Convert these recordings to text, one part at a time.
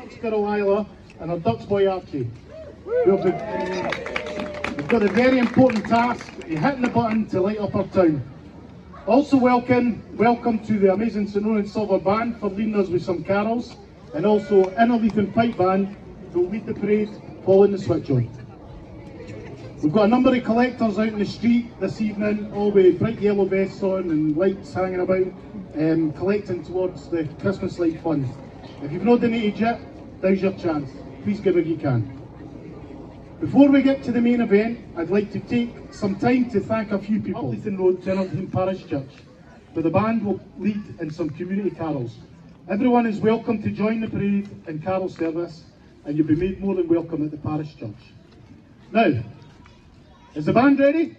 Fox girl Isla and our Ducks boy Archie. We've got a very important task of hitting the button to light up our town. Also welcome to the amazing St Ronan Silver Band for leading us with some carols, and also Innerleithen Pipe Band who will lead the parade following the switch on. We've got a number of collectors out in the street this evening, all with bright yellow vests on and lights hanging about, collecting towards the Christmas Light Fund. If you've not donated yet, now's your chance. Please give if you can. Before we get to the main event, I'd like to take some time to thank a few people. Innerleithen Road to Innerleithen Parish Church, where the band will lead in some community carols. Everyone is welcome to join the parade and carol service, and you'll be made more than welcome at the parish church. Now, is the band ready?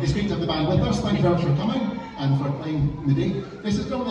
It's great to have the band with us. Thank you very much for coming and for playing the day. This is going to